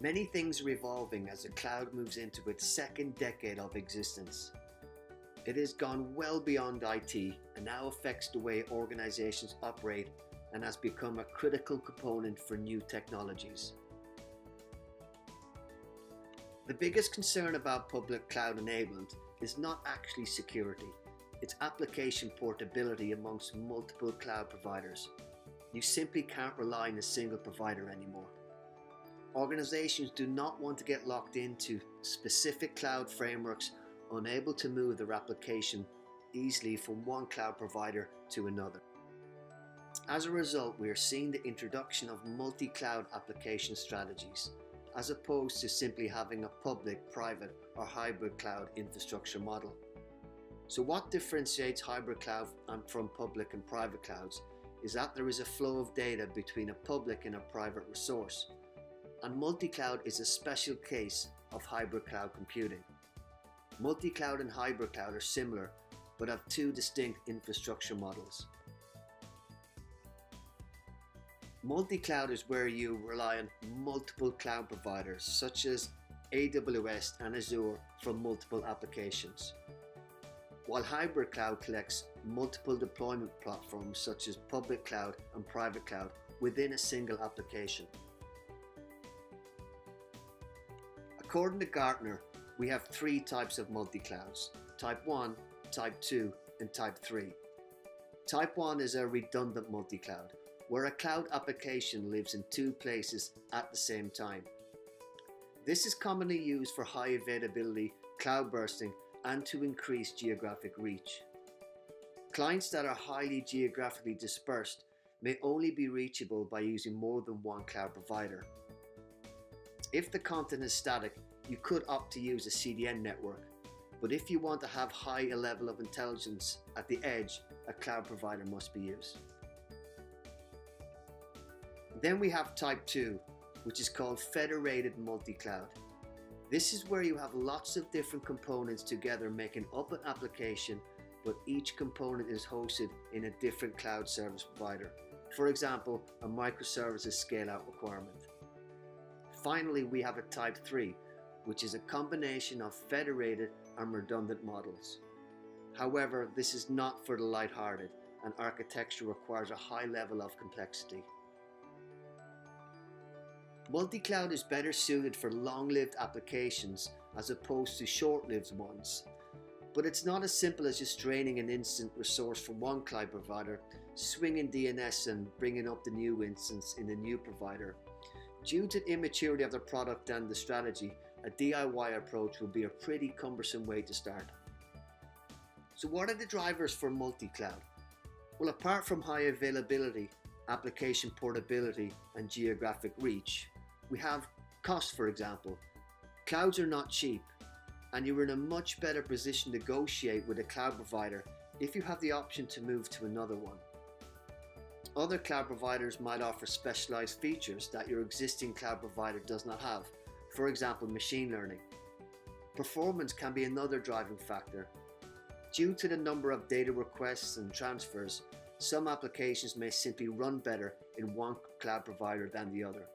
Many things are evolving as the cloud moves into its second decade of existence. It has gone well beyond IT and now affects the way organizations operate and has become a critical component for new technologies. The biggest concern about public cloud enablement is not actually security, it's application portability amongst multiple cloud providers. You simply can't rely on a single provider anymore. Organizations do not want to get locked into specific cloud frameworks, unable to move their application easily from one cloud provider to another. As a result, we are seeing the introduction of multi-cloud application strategies, as opposed to simply having a public, private, or hybrid cloud infrastructure model. So what differentiates hybrid cloud from public and private clouds is that there is a flow of data between a public and a private resource. And multi-cloud is a special case of hybrid cloud computing. Multi-cloud and hybrid cloud are similar, but have two distinct infrastructure models. Multi-cloud is where you rely on multiple cloud providers such as AWS and Azure for multiple applications, while hybrid cloud collects multiple deployment platforms such as public cloud and private cloud within a single application. According to Gartner, we have three types of multi-clouds: Type 1, Type 2, and Type 3. Type 1 is a redundant multi-cloud, where a cloud application lives in two places at the same time. This is commonly used for high availability, cloud bursting, and to increase geographic reach. Clients that are highly geographically dispersed may only be reachable by using more than one cloud provider. If the content is static, you could opt to use a CDN network, but if you want to have high level of intelligence at the edge, a cloud provider must be used. Then we have Type 2, which is called Federated Multicloud. This is where you have lots of different components together making up an application, but each component is hosted in a different cloud service provider. For example, a microservices scale-out requirement. Finally, we have a Type 3, which is a combination of federated and redundant models. However, this is not for the light-hearted, and architecture requires a high level of complexity. Multi-cloud is better suited for long-lived applications as opposed to short-lived ones. But it's not as simple as just draining an instant resource from one cloud provider, swinging DNS and bringing up the new instance in a new provider. Due to the immaturity of the product and the strategy, a DIY approach will be a pretty cumbersome way to start. So what are the drivers for multi-cloud? Well, apart from high availability, application portability, and geographic reach, we have cost, for example. Clouds are not cheap, and you're in a much better position to negotiate with a cloud provider if you have the option to move to another one. Other cloud providers might offer specialized features that your existing cloud provider does not have, for example, machine learning. Performance can be another driving factor. Due to the number of data requests and transfers, some applications may simply run better in one cloud provider than the other.